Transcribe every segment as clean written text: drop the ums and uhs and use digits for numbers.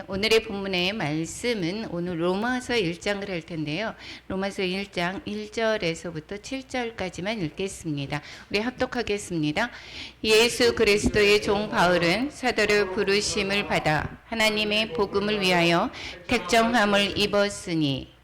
오늘의 본문의 말씀은 오늘 로마서 1장을 할 텐데요. 로마서 1장 1절에서부터 7절까지만 읽겠습니다. 우리 합독하겠습니다. 예수 그리스도의 종 바울은 사도로 부르심을 받아 하나님의 복음을 위하여 택정함을 입었으니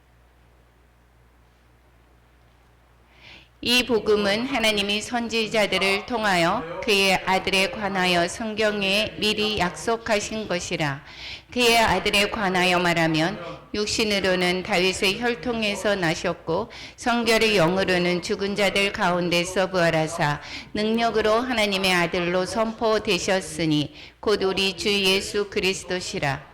이 복음은 하나님이 선지자들을 통하여 그의 아들에 관하여 성경에 미리 약속하신 것이라. 그의 아들에 관하여 말하면 육신으로는 다윗의 혈통에서 나셨고 성결의 영으로는 죽은 자들 가운데서 부활하사 능력으로 하나님의 아들로 선포되셨으니 곧 우리 주 예수 그리스도시라.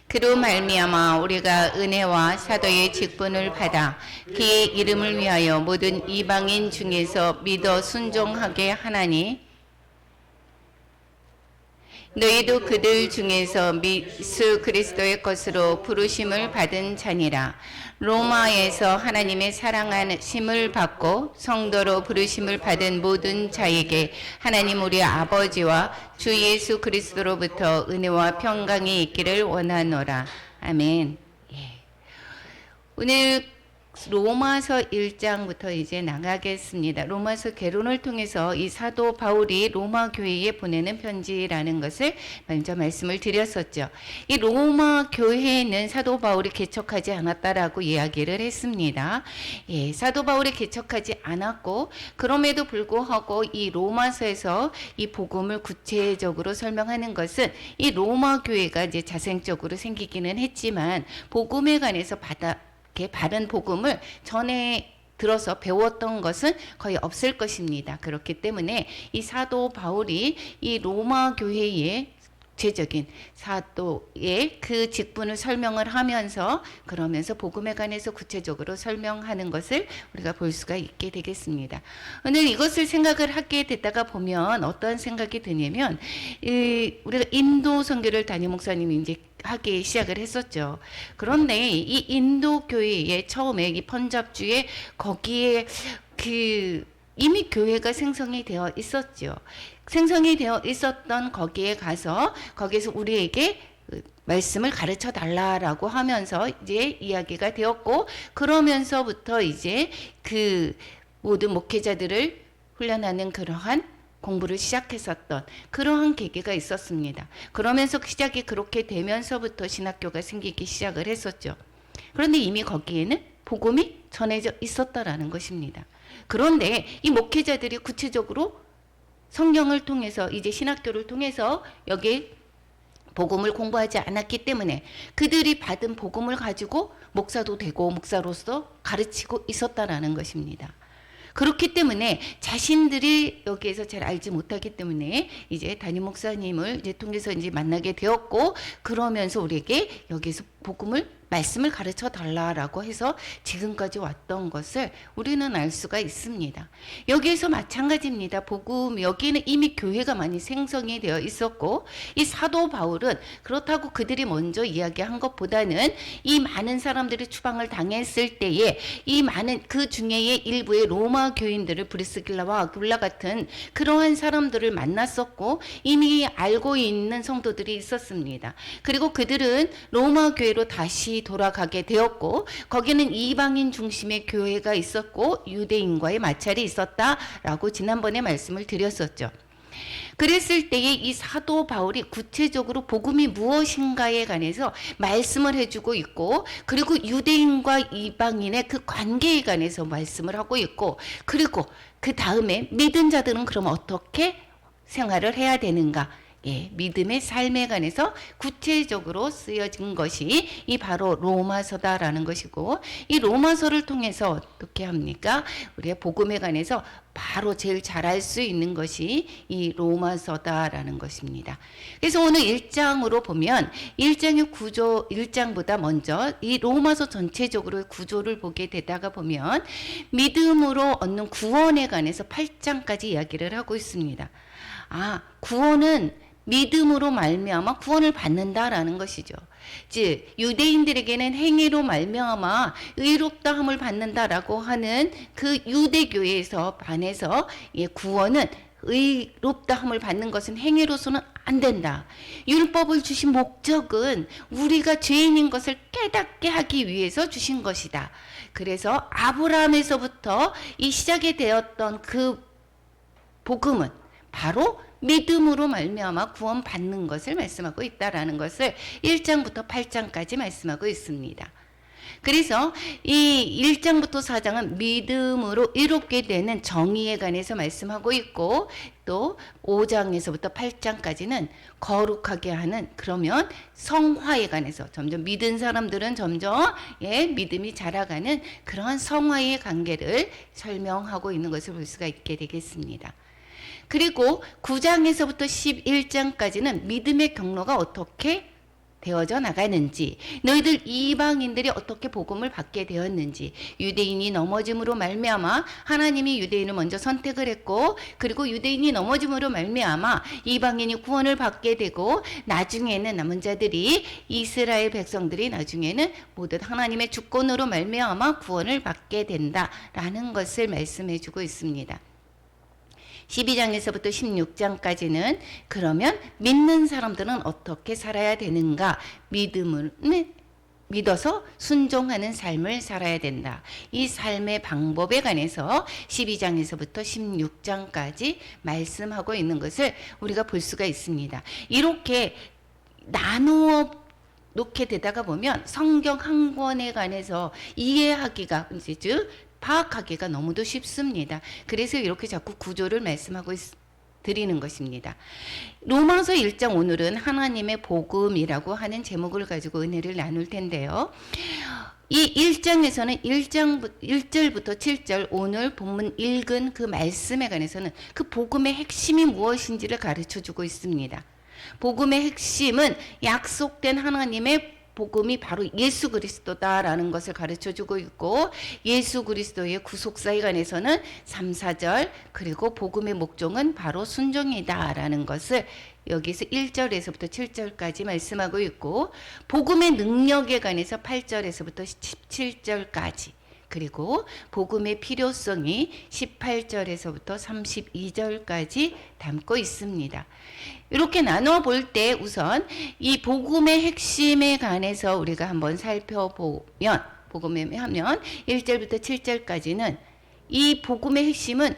그로 말미암아 우리가 은혜와 사도의 직분을 받아 그의 이름을 위하여 모든 이방인 중에서 믿어 순종하게 하나니 너희도 그들 중에서 예수 그리스도의 것으로 부르심을 받은 자니라. 로마에서 하나님의 사랑하심을 받고 성도로 부르심을 받은 모든 자에게 하나님 우리 아버지와 주 예수 그리스도로부터 은혜와 평강이 있기를 원하노라. 아멘. 오늘 로마서 1장부터 이제 나가겠습니다. 로마서 개론을 통해서 이 사도 바울이 로마 교회에 보내는 편지라는 것을 먼저 말씀을 드렸었죠. 이 로마 교회는 사도 바울이 개척하지 않았다라고 이야기를 했습니다. 사도 바울이 개척하지 않았고 그럼에도 불구하고 이 로마서에서 이 복음을 구체적으로 설명하는 것은 이 로마 교회가 이제 자생적으로 생기기는 했지만 복음에 관해서 바른 복음을 전에 들어서 배웠던 것은 거의 없을 것입니다. 그렇기 때문에 이 사도 바울이 이 로마 교회의 구체적인 사도의 그 직분을 설명을 하면서 그러면서 복음에 관해서 구체적으로 설명하는 것을 우리가 볼 수가 있게 되겠습니다. 오늘 이것을 생각을 하게 됐다가 보면 어떤 생각이 드냐면 우리가 인도 선교를 담임 목사님이 이제 하기 시작을 했었죠. 그런데 이 인도 교회에 처음에 이 펀잡주에 거기에 이미 교회가 생성이 되어 있었죠. 생성이 되어 있었던 거기에 가서 거기에서 우리에게 말씀을 가르쳐 달라라고 하면서 이제 이야기가 되었고 그러면서부터 이제 그 모든 목회자들을 훈련하는 그러한 공부를 시작했었던 그러한 계기가 있었습니다. 그러면서 시작이 그렇게 되면서부터 신학교가 생기기 시작을 했었죠. 그런데 이미 거기에는 복음이 전해져 있었다라는 것입니다. 그런데 이 목회자들이 구체적으로 성경을 통해서 이제 신학교를 통해서 여기 복음을 공부하지 않았기 때문에 그들이 받은 복음을 가지고 목사도 되고 목사로서 가르치고 있었다라는 것입니다. 그렇기 때문에 자신들이 여기에서 잘 알지 못하기 때문에 이제 담임 목사님을 이제 통해서 이제 만나게 되었고 그러면서 우리에게 여기서 복음을 말씀을 가르쳐 달라라고 해서 지금까지 왔던 것을 우리는 알 수가 있습니다. 여기에서 마찬가지입니다. 복음 여기는 이미 교회가 많이 생성이 되어 있었고 이 사도 바울은 그렇다고 그들이 먼저 이야기한 것보다는 이 많은 사람들이 추방을 당했을 때에 이 많은 그 중에의 일부의 로마 교인들을 브리스길라와 아굴라 같은 그러한 사람들을 만났었고 이미 알고 있는 성도들이 있었습니다. 그리고 그들은 로마 교회로 다시 돌아가게 되었고 거기는 이방인 중심의 교회가 있었고 유대인과의 마찰이 있었다라고 지난번에 말씀을 드렸었죠. 그랬을 때에 이 사도 바울이 구체적으로 복음이 무엇인가에 관해서 말씀을 해주고 있고 그리고 유대인과 이방인의 그 관계에 관해서 말씀을 하고 있고 그리고 그 다음에 믿은 자들은 그럼 어떻게 생활을 해야 되는가 믿음의 삶에 관해서 구체적으로 쓰여진 것이 이 바로 로마서다라는 것이고 이 로마서를 통해서 어떻게 합니까? 우리의 복음에 관해서 바로 제일 잘 알 수 있는 것이 이 로마서다라는 것입니다. 그래서 오늘 1장으로 보면 1장의 구조 1장보다 먼저 이 로마서 전체적으로 구조를 보게 되다가 보면 믿음으로 얻는 구원에 관해서 8장까지 이야기를 하고 있습니다. 구원은 믿음으로 말미암아 구원을 받는다라는 것이죠. 즉 유대인들에게는 행위로 말미암아 의롭다함을 받는다라고 하는 그 유대교회에서 반해서 구원은 의롭다함을 받는 것은 행위로서는 안 된다. 율법을 주신 목적은 우리가 죄인인 것을 깨닫게 하기 위해서 주신 것이다. 그래서 아브라함에서부터 이 시작이 되었던 그 복음은 바로 믿음으로 말미암아 구원받는 것을 말씀하고 있다라는 것을 1장부터 8장까지 말씀하고 있습니다. 그래서 이 1장부터 4장은 믿음으로 이롭게 되는 정의에 관해서 말씀하고 있고, 또 5장에서부터 8장까지는 거룩하게 하는, 그러면 성화에 관해서 점점 믿은 사람들은 점점 믿음이 자라가는 그러한 성화의 관계를 설명하고 있는 것을 볼 수가 있게 되겠습니다. 그리고 9장에서부터 11장까지는 믿음의 경로가 어떻게 되어져 나가는지, 너희들 이방인들이 어떻게 복음을 받게 되었는지, 유대인이 넘어짐으로 말미암아 하나님이 유대인을 먼저 선택을 했고, 그리고 유대인이 넘어짐으로 말미암아 이방인이 구원을 받게 되고, 나중에는 남은 자들이, 이스라엘 백성들이 나중에는 모두 하나님의 주권으로 말미암아 구원을 받게 된다라는 것을 말씀해 주고 있습니다. 12장에서부터 16장까지는 그러면 믿는 사람들은 어떻게 살아야 되는가, 믿음을 믿어서 순종하는 삶을 살아야 된다. 이 삶의 방법에 관해서 12장에서부터 16장까지 말씀하고 있는 것을 우리가 볼 수가 있습니다. 이렇게 나누어 놓게 되다가 보면 성경 한 권에 관해서 이해하기가, 즉 파악하기가 너무도 쉽습니다. 그래서 이렇게 자꾸 구조를 말씀하고 드리는 것입니다. 로마서 1장, 오늘은 하나님의 복음이라고 하는 제목을 가지고 은혜를 나눌 텐데요. 이 1장에서는 1절부터 7절, 오늘 본문 읽은 그 말씀에 관해서는 그 복음의 핵심이 무엇인지를 가르쳐 주고 있습니다. 복음의 핵심은 약속된 하나님의 복음이 바로 예수 그리스도다라는 것을 가르쳐 주고 있고, 예수 그리스도의 구속사에 관해서는 3, 4절, 그리고 복음의 목적은 바로 순종이다라는 것을 여기서 1절에서부터 7절까지 말씀하고 있고, 복음의 능력에 관해서 8절에서부터 17절까지, 그리고 복음의 필요성이 18절에서부터 32절까지 담고 있습니다. 이렇게 나눠 볼 때 우선 이 복음의 핵심에 관해서 우리가 한번 살펴보면, 복음에 하면 1절부터 7절까지는 이 복음의 핵심은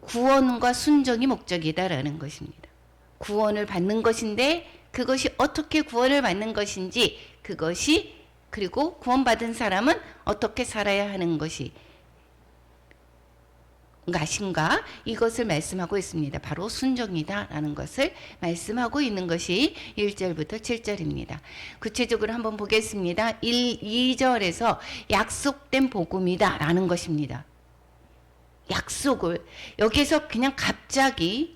구원과 순종이 목적이다라는 것입니다. 구원을 받는 것인데 그것이 어떻게 구원을 받는 것인지, 그것이, 그리고 구원받은 사람은 어떻게 살아야 하는 것이 것인가, 이것을 말씀하고 있습니다. 바로 순종이다라는 것을 말씀하고 있는 것이 1절부터 7절입니다. 구체적으로 한번 보겠습니다. 2절에서 약속된 복음이다라는 것입니다. 약속을 여기서 그냥 갑자기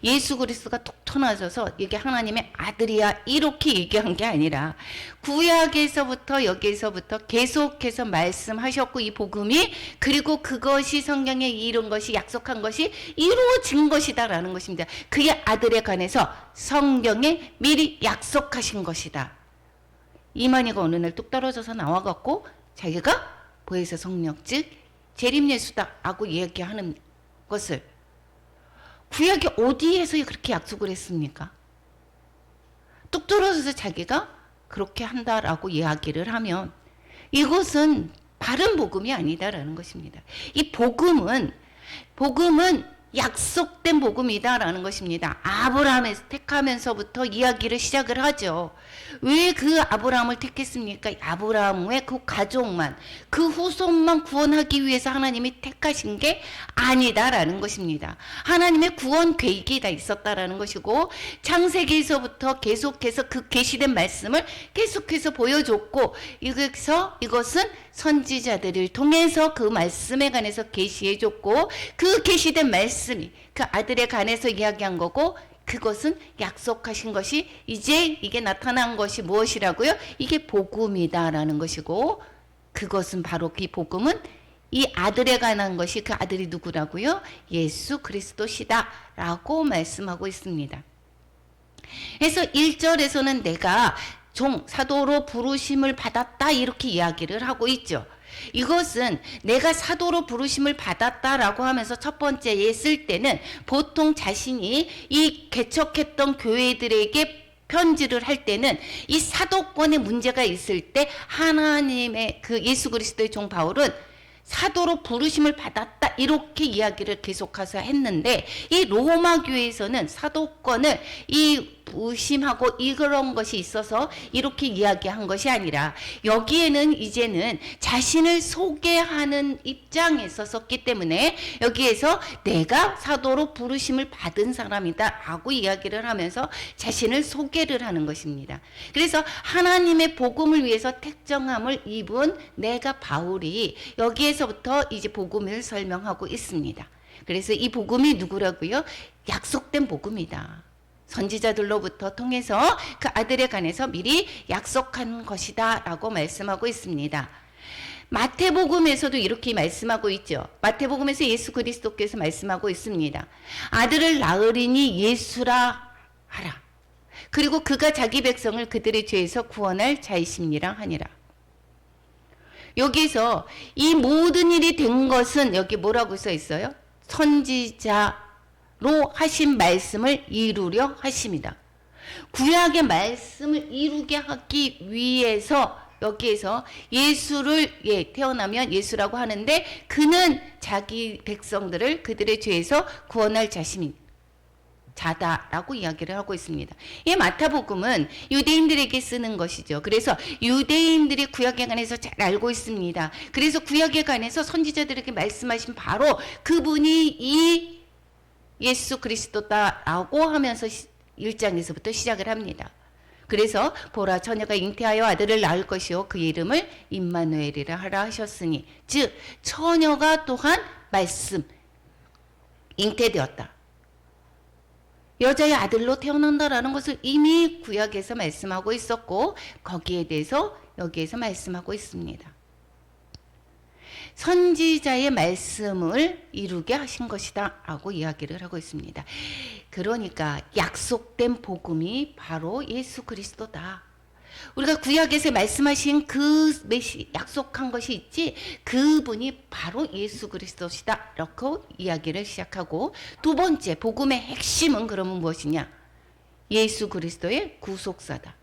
예수 그리스도가 톡 터나져서 이게 하나님의 아들이야 이렇게 얘기한 게 아니라 구약에서부터 여기서부터 계속해서 말씀하셨고, 이 복음이, 그리고 그것이 성경에 이룬 것이, 약속한 것이 이루어진 것이다라는 것입니다. 그의 아들에 관해서 성경에 미리 약속하신 것이다. 이만희가 어느 날 뚝 떨어져서 나와갖고 자기가 보혜사 성령, 즉 재림 예수다라고 얘기하는 것을 구약이 어디에서 그렇게 약속을 했습니까? 뚝 떨어져서 자기가 그렇게 한다라고 이야기를 하면 이것은 바른 복음이 아니다라는 것입니다. 이 복음은 약속된 복음이다라는 것입니다. 아브라함을 택하면서부터 이야기를 시작을 하죠. 왜 그 아브라함을 택했습니까? 아브라함의 그 가족만, 그 후손만 구원하기 위해서 하나님이 택하신 게 아니다라는 것입니다. 하나님의 구원 계획이 다 있었다라는 것이고, 창세기에서부터 계속해서 그 계시된 말씀을 계속해서 보여줬고, 이것은 선지자들을 통해서 그 말씀에 관해서 계시해줬고, 그 계시된 말씀이 그 아들에 관해서 이야기한 거고, 그것은 약속하신 것이 이제 이게 나타난 것이 무엇이라고요? 이게 복음이다라는 것이고, 그것은 바로 그 복음은 이 아들에 관한 것이, 그 아들이 누구라고요? 예수 그리스도시다라고 말씀하고 있습니다. 그래서 1절에서는 내가 사도로 부르심을 받았다 이렇게 이야기를 하고 있죠. 이것은 내가 사도로 부르심을 받았다라고 하면서 첫 번째에 쓸 때는 보통 자신이 이 개척했던 교회들에게 편지를 할 때는 이 사도권에 문제가 있을 때 하나님의 그 예수 그리스도의 종 바울은 사도로 부르심을 받았다 이렇게 이야기를 계속해서 했는데, 이 로마 교회에서는 사도권을 이 부심하고 이런 것이 있어서 이렇게 이야기한 것이 아니라, 여기에는 이제는 자신을 소개하는 입장에서 썼기 때문에 여기에서 내가 사도로 부르심을 받은 사람이다 라고 이야기를 하면서 자신을 소개를 하는 것입니다. 그래서 하나님의 복음을 위해서 택정함을 입은 내가 바울이 여기에서부터 이제 복음을 설명하고 있습니다. 그래서 이 복음이 누구라고요? 약속된 복음이다. 선지자들로부터 통해서 그 아들에 관해서 미리 약속한 것이다 라고 말씀하고 있습니다. 마태복음에서도 이렇게 말씀하고 있죠. 마태복음에서 예수 그리스도께서 말씀하고 있습니다. 아들을 낳으리니 예수라 하라. 그리고 그가 자기 백성을 그들의 죄에서 구원할 자이심니라 하니라. 여기서 이 모든 일이 된 것은 여기 뭐라고 써 있어요? 선지자 로 하신 말씀을 이루려 하십니다. 구약의 말씀을 이루게 하기 위해서 여기에서 예수를 태어나면 예수라고 하는데, 그는 자기 백성들을 그들의 죄에서 구원할 자다라고 이야기를 하고 있습니다. 이 마태복음은 유대인들에게 쓰는 것이죠. 그래서 유대인들이 구약에 관해서 잘 알고 있습니다. 그래서 구약에 관해서 선지자들에게 말씀하신 바로 그분이 이 예수 그리스도다라고 하면서 1장에서부터 시작을 합니다. 그래서 보라, 처녀가 잉태하여 아들을 낳을 것이요 그 이름을 임마누엘이라 하라 하셨으니, 즉 처녀가 또한 말씀 잉태되었다, 여자의 아들로 태어난다라는 것을 이미 구약에서 말씀하고 있었고, 거기에 대해서 여기에서 말씀하고 있습니다. 선지자의 말씀을 이루게 하신 것이다 라고 이야기를 하고 있습니다. 그러니까 약속된 복음이 바로 예수 그리스도다. 우리가 구약에서 말씀하신 그 약속한 것이 있지, 그분이 바로 예수 그리스도시다 라고 이야기를 시작하고, 두 번째 복음의 핵심은 그러면 무엇이냐? 예수 그리스도의 구속사다.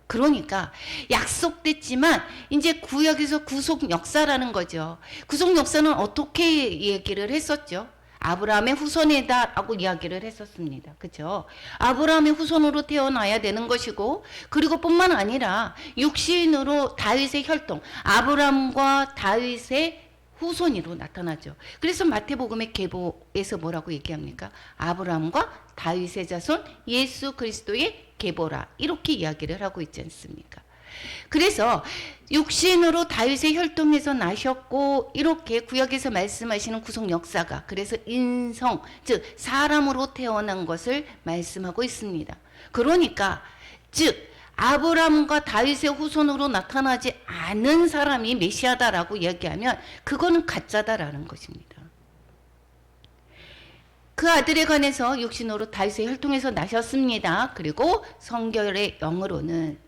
그러니까 약속됐지만 이제 구약에서 구속 역사라는 거죠. 구속 역사는 어떻게 얘기를 했었죠? 아브라함의 후손이다라고 이야기를 했었습니다. 그렇죠? 아브라함의 후손으로 태어나야 되는 것이고, 그리고 뿐만 아니라 육신으로 다윗의 혈통, 아브라함과 다윗의 후손으로 나타나죠. 그래서 마태복음의 계보에서 뭐라고 얘기합니까? 아브라함과 다윗의 자손 예수 그리스도의 계보라, 이렇게 이야기를 하고 있지 않습니까? 그래서 육신으로 다윗의 혈통에서 나셨고, 이렇게 구약에서 말씀하시는 구속 역사가, 그래서 인성, 즉 사람으로 태어난 것을 말씀하고 있습니다. 그러니까 즉 아브라함과 다윗의 후손으로 나타나지 않은 사람이 메시아다라고 이야기하면 그거는 가짜다라는 것입니다. 그 아들에 관해서 육신으로 다윗의 혈통에서 나셨습니다. 그리고 성결의 영으로는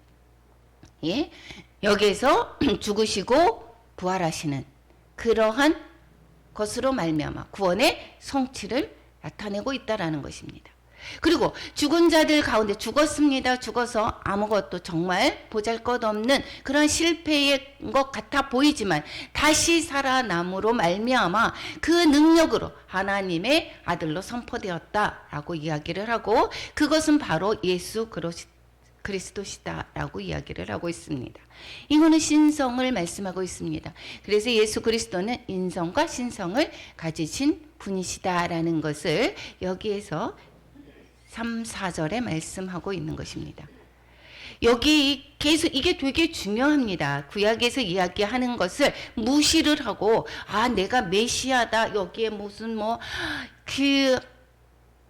여기에서 죽으시고 부활하시는 그러한 것으로 말미암아 구원의 성취를 나타내고 있다라는 것입니다. 그리고 죽은 자들 가운데 죽었습니다. 죽어서 아무것도 정말 보잘것없는 그런 실패의 것 같아 보이지만 다시 살아남으로 말미암아 그 능력으로 하나님의 아들로 선포되었다라고 이야기를 하고, 그것은 바로 예수 그리스도시다라고 이야기를 하고 있습니다. 이거는 신성을 말씀하고 있습니다. 그래서 예수 그리스도는 인성과 신성을 가지신 분이시다라는 것을 여기에서 3, 4절에 말씀하고 있는 것입니다. 여기 계속 이게 되게 중요합니다. 구약에서 이야기하는 것을 무시를 하고, 내가 메시아다, 여기에 무슨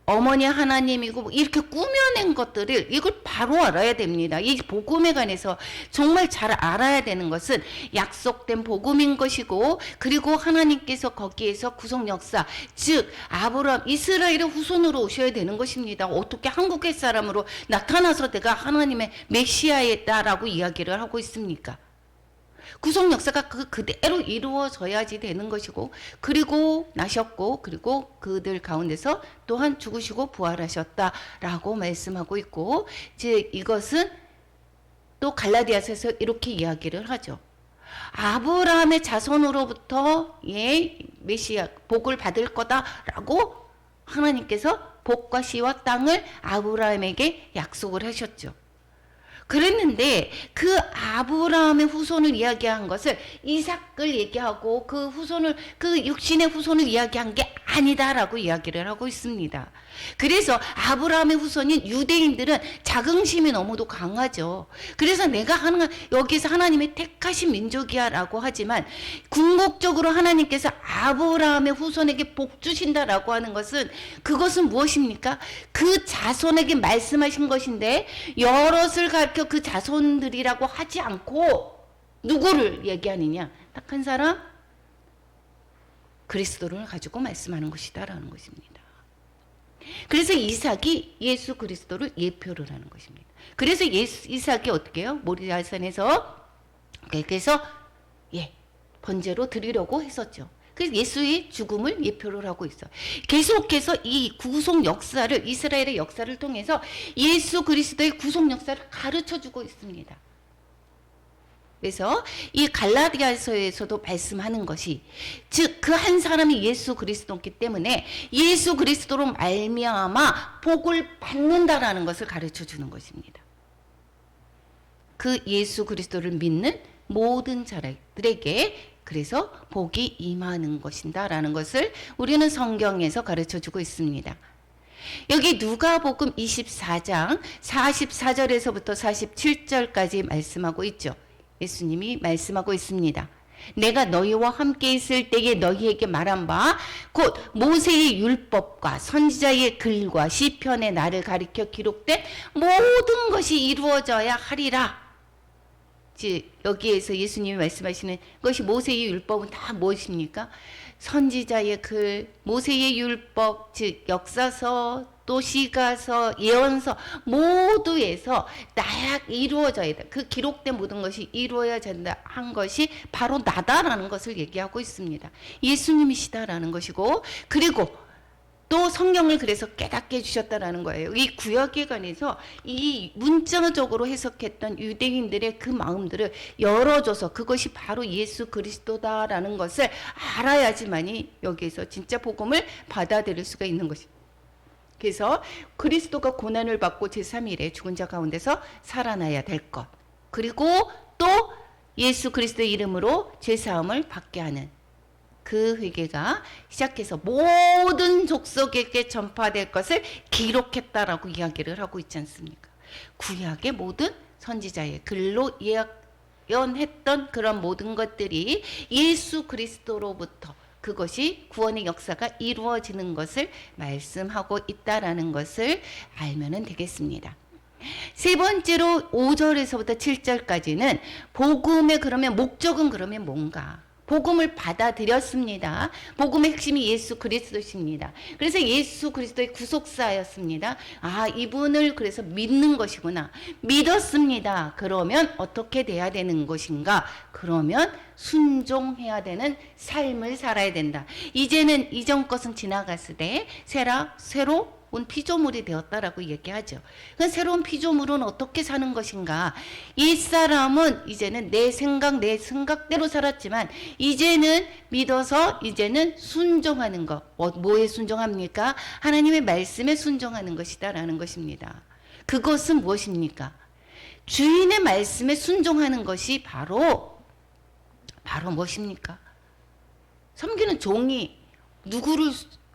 어머니 하나님이고 이렇게 꾸며낸 것들을 이걸 바로 알아야 됩니다. 이 복음에 관해서 정말 잘 알아야 되는 것은 약속된 복음인 것이고, 그리고 하나님께서 거기에서 구속 역사, 즉 아브라함 이스라엘의 후손으로 오셔야 되는 것입니다. 어떻게 한국의 사람으로 나타나서 내가 하나님의 메시아였다라고 이야기를 하고 있습니까? 구속 역사가 그대로 이루어져야지 되는 것이고, 그리고 나셨고, 그리고 그들 가운데서 또한 죽으시고 부활하셨다라고 말씀하고 있고, 즉 이것은 또 갈라디아서에서 이렇게 이야기를 하죠. 아브라함의 자손으로부터 메시아 복을 받을 거다라고 하나님께서 복과 씨와 땅을 아브라함에게 약속을 하셨죠. 그랬는데 그 아브라함의 후손을 이야기한 것을 이삭을 얘기하고 그 후손을, 그 육신의 후손을 이야기한 게 아니다라고 이야기를 하고 있습니다. 그래서 아브라함의 후손인 유대인들은 자긍심이 너무도 강하죠. 그래서 내가 여기서 하나님의 택하신 민족이야 라고 하지만, 궁극적으로 하나님께서 아브라함의 후손에게 복 주신다라고 하는 것은, 그것은 무엇입니까? 그 자손에게 말씀하신 것인데 여럿을 가르쳐 그 자손들이라고 하지 않고 누구를 얘기하느냐? 딱 한 사람, 그리스도를 가지고 말씀하는 것이다라는 것입니다. 그래서 이삭이 예수 그리스도를 예표를 하는 것입니다. 그래서 이삭이 어떻게 해요? 모리아산에서 그래서 번제로 드리려고 했었죠. 그래서 예수의 죽음을 예표를 하고 있어요. 계속해서 이 구속 역사를, 이스라엘의 역사를 통해서 예수 그리스도의 구속 역사를 가르쳐주고 있습니다. 그래서 이 갈라디아서에서도 말씀하는 것이, 즉 그 한 사람이 예수 그리스도이기 때문에 예수 그리스도로 말미암아 복을 받는다라는 것을 가르쳐주는 것입니다. 그 예수 그리스도를 믿는 모든 자들에게 그래서 복이 임하는 것이다라는 것을 우리는 성경에서 가르쳐주고 있습니다. 여기 누가복음 24장 44절에서부터 47절까지 말씀하고 있죠. 예수님이 말씀하고 있습니다. 내가 너희와 함께 있을 때에 너희에게 말한 바 곧 모세의 율법과 선지자의 글과 시편의 나를 가리켜 기록된 모든 것이 이루어져야 하리라. 여기에서 예수님이 말씀하시는 것이, 모세의 율법은 다 무엇입니까? 선지자의 글, 모세의 율법, 즉 역사서, 또 시가서, 예언서 모두에서 나약 이루어져야 돼. 그 기록된 모든 것이 이루어야 된다 한 것이 바로 나다라는 것을 얘기하고 있습니다. 예수님이시다라는 것이고, 그리고 또 성경을 그래서 깨닫게 해주셨다라는 거예요. 이 구약에 관해서 이 문자적으로 해석했던 유대인들의 그 마음들을 열어줘서 그것이 바로 예수 그리스도다라는 것을 알아야지만이 여기에서 진짜 복음을 받아들일 수가 있는 것입니다. 그래서 그리스도가 고난을 받고 제3일에 죽은 자 가운데서 살아나야 될 것, 그리고 또 예수 그리스도의 이름으로 죄사함을 받게 하는 그 회개가 시작해서 모든 족속에게 전파될 것을 기록했다라고 이야기를 하고 있지 않습니까? 구약의 모든 선지자의 글로 예언했던 그런 모든 것들이 예수 그리스도로부터 그것이 구원의 역사가 이루어지는 것을 말씀하고 있다라는 것을 알면 되겠습니다. 세 번째로 5절에서부터 7절까지는 복음의 그러면 목적은 그러면 뭔가? 복음을 받아들였습니다. 복음의 핵심이 예수 그리스도십니다. 그래서 예수 그리스도의 구속사였습니다. 아, 이분을 그래서 믿는 것이구나. 믿었습니다. 그러면 어떻게 돼야 되는 것인가? 그러면 순종해야 되는 삶을 살아야 된다. 이제는 이전 것은 지나갔으되 새로 온 피조물이 되었다라고 얘기하죠. 그 새로운 피조물은 어떻게 사는 것인가? 이 사람은 이제는 내 생각대로 살았지만 이제는 믿어서 이제는 순종하는 것. 뭐에 순종합니까? 하나님의 말씀에 순종하는 것이다라는 것입니다. 그것은 무엇입니까? 주인의 말씀에 순종하는 것이 바로 무엇입니까? 섬기는 종이 누구를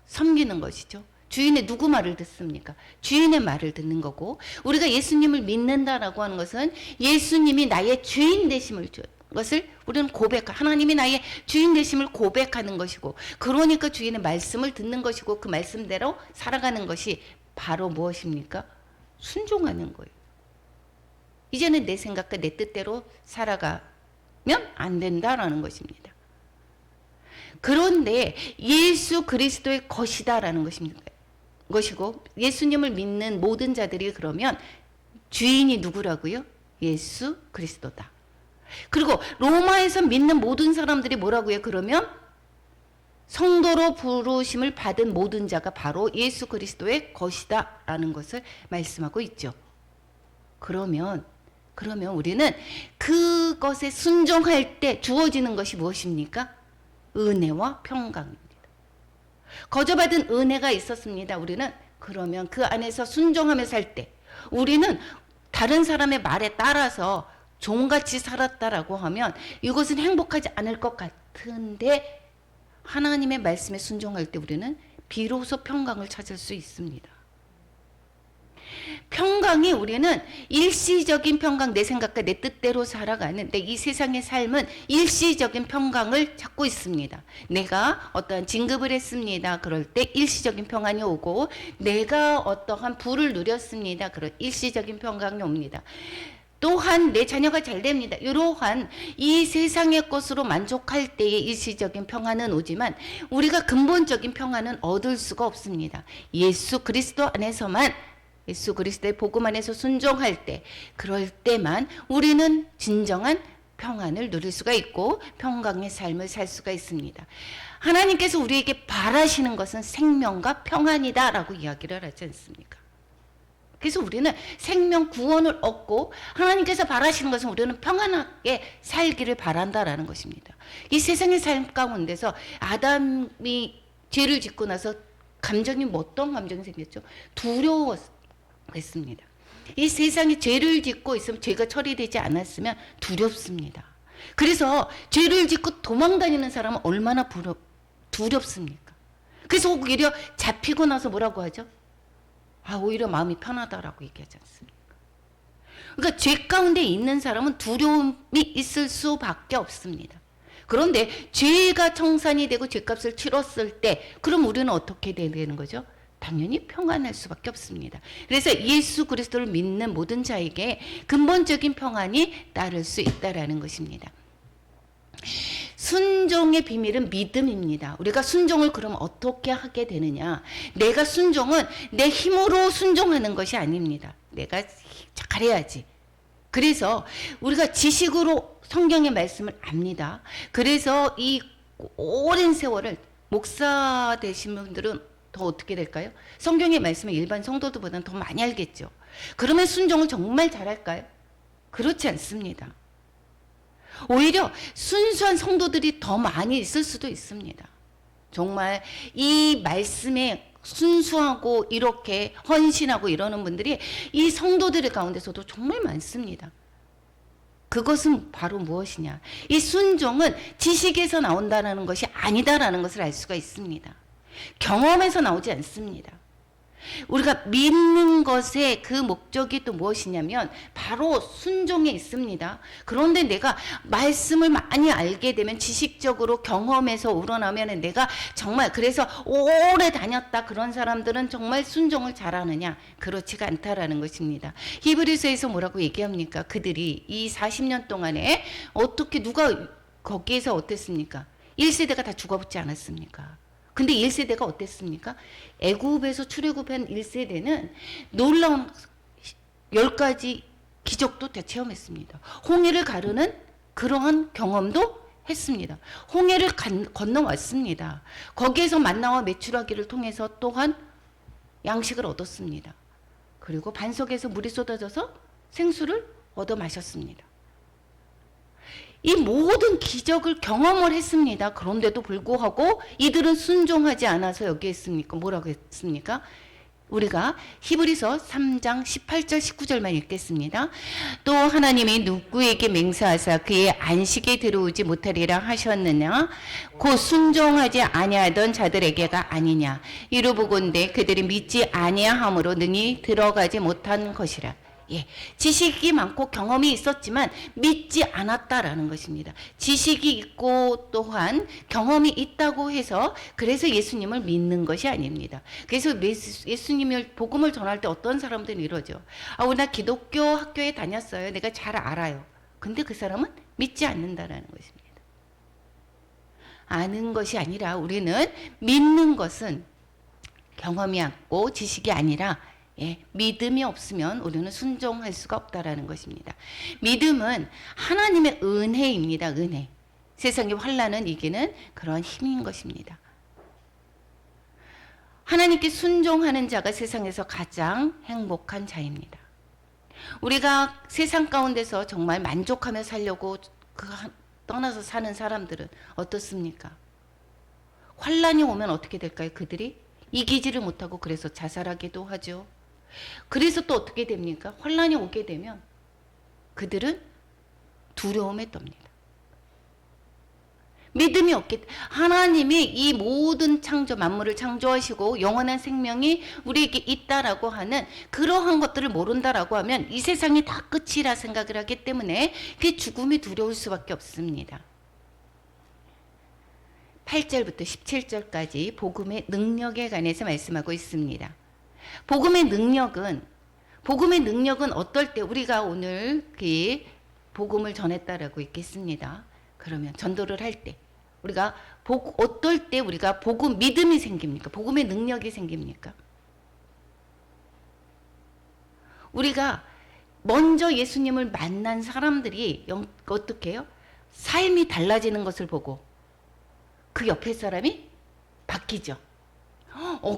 섬기는 것이죠? 주인의 누구 말을 듣습니까? 주인의 말을 듣는 거고, 우리가 예수님을 믿는다라고 하는 것은 예수님이 나의 주인 되심을 것을 우리는 하나님이 나의 주인 되심을 고백하는 것이고, 그러니까 주인의 말씀을 듣는 것이고, 그 말씀대로 살아가는 것이 바로 무엇입니까? 순종하는 거예요. 이제는 내 생각과 내 뜻대로 살아가면 안 된다라는 것입니다. 그런데 예수 그리스도의 것이다라는 것이고, 예수님을 믿는 모든 자들이 그러면 주인이 누구라고요? 예수 그리스도다. 그리고 로마에서 믿는 모든 사람들이 뭐라고요? 그러면 성도로 부르심을 받은 모든 자가 바로 예수 그리스도의 것이다 라는 것을 말씀하고 있죠. 그러면 우리는 그것에 순종할 때 주어지는 것이 무엇입니까? 은혜와 평강입니다. 거저받은 은혜가 있었습니다. 우리는 그러면 그 안에서 순종하며 살 때 우리는 다른 사람의 말에 따라서 종같이 살았다라고 하면 이것은 행복하지 않을 것 같은데 하나님의 말씀에 순종할 때 우리는 비로소 평강을 찾을 수 있습니다. 평강이 우리는 일시적인 평강, 내 생각과 내 뜻대로 살아가는데 이 세상의 삶은 일시적인 평강을 찾고 있습니다. 내가 어떠한 진급을 했습니다. 그럴 때 일시적인 평안이 오고 내가 어떠한 부를 누렸습니다. 그럴 일시적인 평강이 옵니다. 또한 내 자녀가 잘 됩니다. 이러한 이 세상의 것으로 만족할 때의 일시적인 평안은 오지만 우리가 근본적인 평안은 얻을 수가 없습니다. 예수 그리스도 안에서만 예수 그리스도의 복음 안에서 순종할 때 그럴 때만 우리는 진정한 평안을 누릴 수가 있고 평강의 삶을 살 수가 있습니다. 하나님께서 우리에게 바라시는 것은 생명과 평안이다라고 이야기를 하지 않습니까? 그래서 우리는 생명 구원을 얻고 하나님께서 바라시는 것은 우리는 평안하게 살기를 바란다라는 것입니다. 이 세상의 삶 가운데서 아담이 죄를 짓고 나서 감정이 어떤 감정이 생겼죠? 두려웠습니다. 이 세상에 죄를 짓고 있으면 죄가 처리되지 않았으면 두렵습니다. 그래서 죄를 짓고 도망다니는 사람은 얼마나 두렵습니까? 그래서 오히려 잡히고 나서 뭐라고 하죠? 오히려 마음이 편하다라고 얘기하지 않습니까? 그러니까 죄 가운데 있는 사람은 두려움이 있을 수밖에 없습니다. 그런데 죄가 청산이 되고 죄값을 치렀을 때 그럼 우리는 어떻게 되는 거죠? 당연히 평안할 수밖에 없습니다. 그래서 예수 그리스도를 믿는 모든 자에게 근본적인 평안이 따를 수 있다라는 것입니다. 순종의 비밀은 믿음입니다. 우리가 순종을 그럼 어떻게 하게 되느냐? 내가 순종은 내 힘으로 순종하는 것이 아닙니다. 내가 잘해야지. 그래서 우리가 지식으로 성경의 말씀을 압니다. 그래서 이 오랜 세월을 목사 되신 분들은 더 어떻게 될까요? 성경의 말씀을 일반 성도들보다는 더 많이 알겠죠. 그러면 순종을 정말 잘할까요? 그렇지 않습니다. 오히려 순수한 성도들이 더 많이 있을 수도 있습니다. 정말 이 말씀에 순수하고 이렇게 헌신하고 이러는 분들이 이 성도들 가운데서도 정말 많습니다. 그것은 바로 무엇이냐? 이 순종은 지식에서 나온다는 것이 아니다라는 것을 알 수가 있습니다. 경험에서 나오지 않습니다. 우리가 믿는 것의 그 목적이 또 무엇이냐면 바로 순종에 있습니다. 그런데 내가 말씀을 많이 알게 되면 지식적으로 경험에서 우러나면 내가 정말 그래서 오래 다녔다 그런 사람들은 정말 순종을 잘하느냐? 그렇지가 않다라는 것입니다. 히브리서에서 뭐라고 얘기합니까? 그들이 이 40년 동안에 어떻게 누가 거기에서 어땠습니까? 1세대가 다 죽어붙지 않았습니까? 근데 1세대가 어땠습니까? 애굽에서 출애굽한 1세대는 놀라운 10가지 기적도 체험했습니다. 홍해를 가르는 그러한 경험도 했습니다. 홍해를 건너왔습니다. 거기에서 만나와 메추라기를 통해서 또한 양식을 얻었습니다. 그리고 반석에서 물이 쏟아져서 생수를 얻어 마셨습니다. 이 모든 기적을 경험을 했습니다. 그런데도 불구하고 이들은 순종하지 않아서 여기 했습니까? 뭐라고 했습니까? 우리가 히브리서 3장 18절 19절만 읽겠습니다. 또 하나님이 누구에게 맹세하사 그의 안식에 들어오지 못하리라 하셨느냐? 곧 순종하지 아니하던 자들에게가 아니냐? 이로 보건대 그들이 믿지 아니하므로 능히 들어가지 못한 것이라. 예, 지식이 많고 경험이 있었지만 믿지 않았다라는 것입니다. 지식이 있고 또한 경험이 있다고 해서 그래서 예수님을 믿는 것이 아닙니다. 그래서 예수님을 복음을 전할 때 어떤 사람들은 이러죠. 나 기독교 학교에 다녔어요. 내가 잘 알아요. 근데 그 사람은 믿지 않는다라는 것입니다. 아는 것이 아니라 우리는 믿는 것은 경험이 없고 지식이 아니라 예, 믿음이 없으면 우리는 순종할 수가 없다라는 것입니다. 믿음은 하나님의 은혜입니다. 은혜. 세상의 환난은 이기는 그런 힘인 것입니다. 하나님께 순종하는 자가 세상에서 가장 행복한 자입니다. 우리가 세상 가운데서 정말 만족하며 살려고 떠나서 사는 사람들은 어떻습니까? 환난이 오면 어떻게 될까요? 그들이 이기지를 못하고 그래서 자살하기도 하죠. 그래서 또 어떻게 됩니까? 환난이 오게 되면 그들은 두려움에 떱니다. 믿음이 없기 때문에 하나님이 이 모든 창조 만물을 창조하시고 영원한 생명이 우리에게 있다라고 하는 그러한 것들을 모른다라고 하면 이 세상이 다 끝이라 생각을 하기 때문에 그 죽음이 두려울 수밖에 없습니다. 8절부터 17절까지 복음의 능력에 관해서 말씀하고 있습니다. 복음의 능력은 어떨 때 우리가 오늘 그 복음을 전했다라고 있겠습니다. 그러면 전도를 할 때 우리가 어떨 때 우리가 복음 믿음이 생깁니까? 복음의 능력이 생깁니까? 우리가 먼저 예수님을 만난 사람들이 어떻게 해요? 삶이 달라지는 것을 보고 그 옆에 사람이 바뀌죠.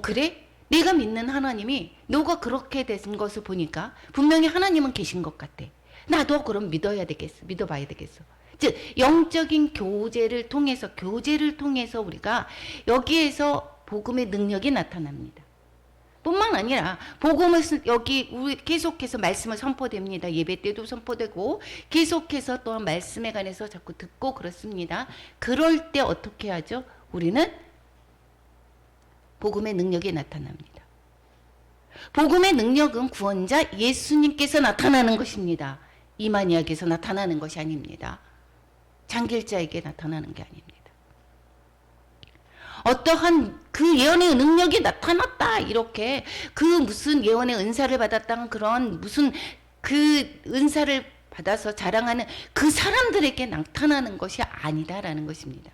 그래? 내가 믿는 하나님이 너가 그렇게 된 것을 보니까 분명히 하나님은 계신 것 같아. 나도 그럼 믿어봐야 되겠어. 즉 영적인 교제를 통해서 우리가 여기에서 복음의 능력이 나타납니다. 뿐만 아니라 복음을 여기 우리 계속해서 말씀을 선포됩니다. 예배 때도 선포되고 계속해서 또한 말씀에 관해서 자꾸 듣고 그렇습니다. 그럴 때 어떻게 하죠? 우리는 복음의 능력이 나타납니다. 복음의 능력은 구원자 예수님께서 나타나는 것입니다. 이만희에게서 나타나는 것이 아닙니다. 장길자에게 나타나는 게 아닙니다. 어떠한 그 예언의 능력이 나타났다 이렇게 그 무슨 예언의 은사를 받았다 그런 무슨 그 은사를 받아서 자랑하는 그 사람들에게 나타나는 것이 아니다라는 것입니다.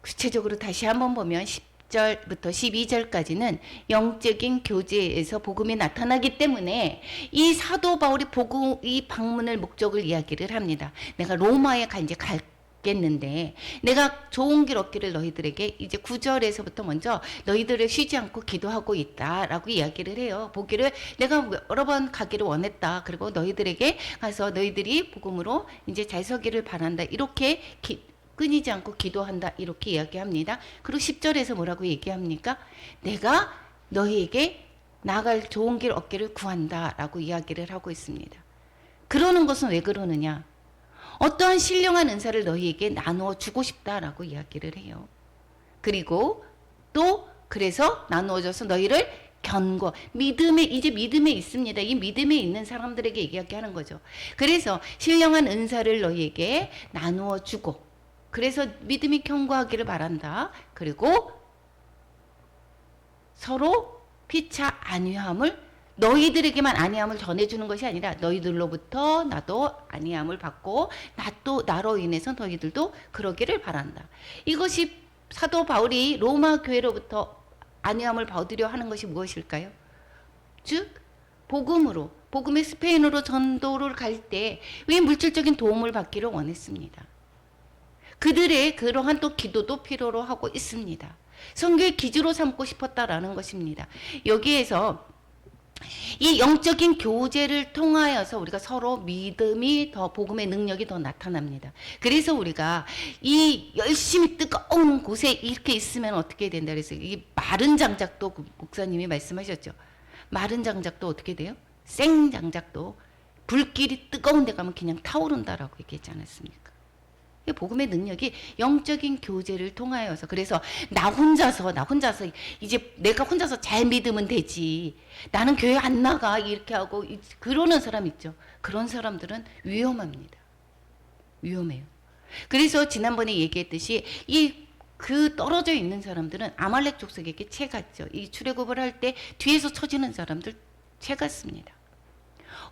구체적으로 다시 한번 보면 10절부터 12절까지는 영적인 교제에서 복음이 나타나기 때문에 이 사도 바울이 이 방문을 목적을 이야기를 합니다. 내가 로마에 겠는데 내가 좋은 길 얻기를 너희들에게 이제 9절에서부터 먼저 너희들을 쉬지 않고 기도하고 있다라고 이야기를 해요. 보기를 내가 여러 번 가기를 원했다. 그리고 너희들에게 가서 너희들이 복음으로 이제 잘 서기를 바란다. 이렇게 끊이지 않고 기도한다. 이렇게 이야기합니다. 그리고 10절에서 뭐라고 얘기합니까? 내가 너희에게 나아갈 좋은 길 얻기를 구한다라고 이야기를 하고 있습니다. 그러는 것은 왜 그러느냐? 어떠한 신령한 은사를 너희에게 나누어 주고 싶다라고 이야기를 해요. 그리고 또 그래서 나누어져서 너희를 이제 믿음에 있습니다. 이 믿음에 있는 사람들에게 이야기하는 거죠. 그래서 신령한 은사를 너희에게 나누어 주고 그래서 믿음이 견고하기를 바란다. 그리고 서로 피차 안위함을 너희들에게만 안위함을 전해주는 것이 아니라 너희들로부터 나도 안위함을 받고 나로 인해서 너희들도 그러기를 바란다. 이것이 사도 바울이 로마 교회로부터 안위함을 받으려 하는 것이 무엇일까요? 즉 복음의 스페인으로 전도를 갈 때 왜 물질적인 도움을 받기를 원했습니다. 그들의 그러한 또 기도도 필요로 하고 있습니다. 선교의 기지로 삼고 싶었다라는 것입니다. 여기에서 이 영적인 교제를 통하여서 우리가 서로 믿음이 더 복음의 능력이 더 나타납니다. 그래서 우리가 이 열심히 뜨거운 곳에 이렇게 있으면 어떻게 된다 그래서 이 마른 장작도 목사님이 말씀하셨죠. 마른 장작도 어떻게 돼요? 생 장작도 불길이 뜨거운 데 가면 그냥 타오른다라고 얘기했지 않았습니까? 복음의 능력이 영적인 교제를 통하여서 그래서 나 혼자서 이제 내가 혼자서 잘 믿으면 되지 나는 교회 안 나가 이렇게 하고 그러는 사람 있죠. 그런 사람들은 위험합니다. 위험해요. 그래서 지난번에 얘기했듯이 그 떨어져 있는 사람들은 아말렉 족속에게 채갔죠. 이 출애굽을 할 때 뒤에서 쳐지는 사람들 채갔습니다.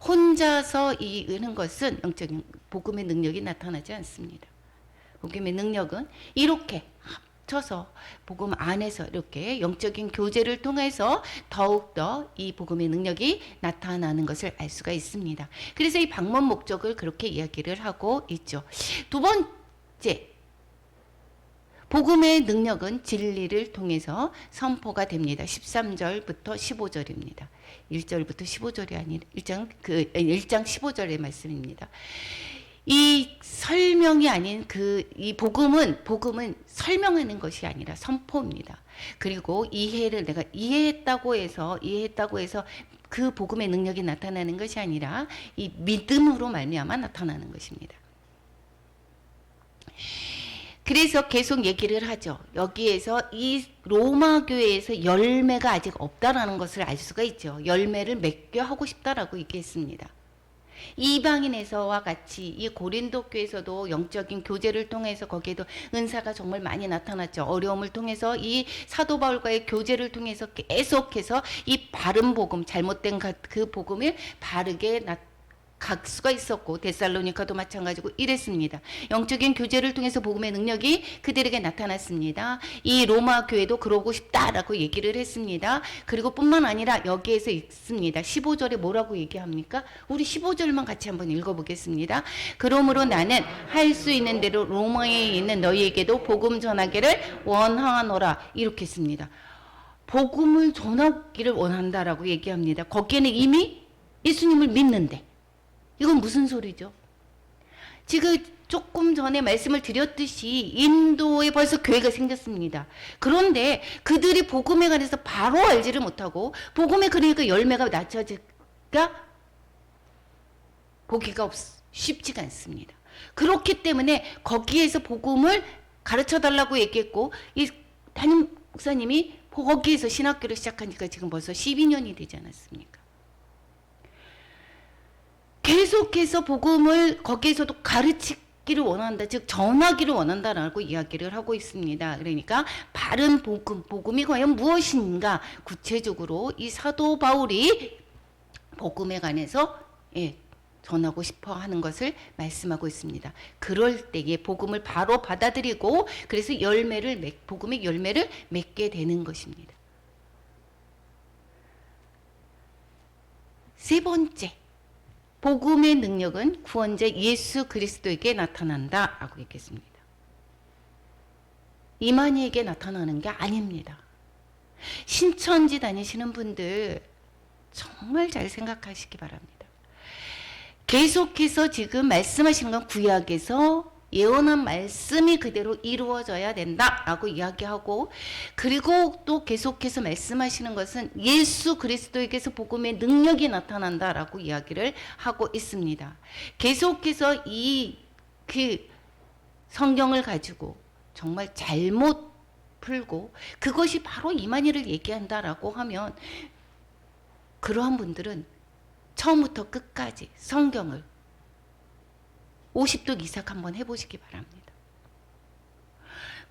혼자서 이는 것은 영적인 복음의 능력이 나타나지 않습니다. 복음의 능력은 이렇게 합쳐서 복음 안에서 이렇게 영적인 교제를 통해서 더욱더 이 복음의 능력이 나타나는 것을 알 수가 있습니다. 그래서 이 방문 목적을 그렇게 이야기를 하고 있죠. 두 번째, 복음의 능력은 진리를 통해서 선포가 됩니다. 13절부터 15절입니다. 1절부터 15절이 아니라 1장 15절의 말씀입니다. 이 설명이 아닌 이 복음은 설명하는 것이 아니라 선포입니다. 그리고 내가 이해했다고 해서 그 복음의 능력이 나타나는 것이 아니라 이 믿음으로 말미암아 나타나는 것입니다. 그래서 계속 얘기를 하죠. 여기에서 이 로마 교회에서 열매가 아직 없다라는 것을 알 수가 있죠. 열매를 맺게 하고 싶다라고 얘기했습니다. 이방인에서와 같이 이 고린도 교회에서도 영적인 교제를 통해서 거기에도 은사가 정말 많이 나타났죠. 어려움을 통해서 이 사도 바울과의 교제를 통해서 계속해서 이 바른 복음, 잘못된 그 복음을 바르게 갈 수가 있었고, 데살로니카도 마찬가지고 이랬습니다. 영적인 교제를 통해서 복음의 능력이 그들에게 나타났습니다. 이 로마 교회도 그러고 싶다라고 얘기를 했습니다. 그리고 뿐만 아니라 여기에서 있습니다. 15절에 뭐라고 얘기합니까? 우리 15절만 같이 한번 읽어보겠습니다. 그러므로 나는 할 수 있는 대로 로마에 있는 너희에게도 복음 전하기를 원하노라, 이렇게 했습니다. 복음을 전하기를 원한다라고 얘기합니다. 거기에는 이미 예수님을 믿는데, 이건 무슨 소리죠? 지금 조금 전에 말씀을 드렸듯이 인도에 벌써 교회가 생겼습니다. 그런데 그들이 복음에 관해서 바로 알지를 못하고, 복음에 그러니까 열매가 낮춰질까 보기가 쉽지가 않습니다. 그렇기 때문에 거기에서 복음을 가르쳐 달라고 얘기했고, 이 담임 목사님이 거기에서 신학교를 시작하니까 지금 벌써 12년이 되지 않았습니까? 계속해서 복음을 거기에서도 가르치기를 원한다, 즉 전하기를 원한다라고 이야기를 하고 있습니다. 그러니까 바른 복음이 과연 무엇인가, 구체적으로 이 사도 바울이 복음에 관해서 전하고 싶어 하는 것을 말씀하고 있습니다. 그럴 때에 복음을 바로 받아들이고, 그래서 복음의 열매를 맺게 되는 것입니다. 세 번째, 복음의 능력은 구원자 예수 그리스도에게 나타난다라고 얘기했습니다. 이만희에게 나타나는 게 아닙니다. 신천지 다니시는 분들 정말 잘 생각하시기 바랍니다. 계속해서 지금 말씀하시는 건 구약에서 예언한 말씀이 그대로 이루어져야 된다라고 이야기하고, 그리고 또 계속해서 말씀하시는 것은 예수 그리스도에게서 복음의 능력이 나타난다라고 이야기를 하고 있습니다. 계속해서 그 성경을 가지고 정말 잘못 풀고 그것이 바로 이만희를 얘기한다라고 하면, 그러한 분들은 처음부터 끝까지 성경을 50도 이상 한번 해보시기 바랍니다.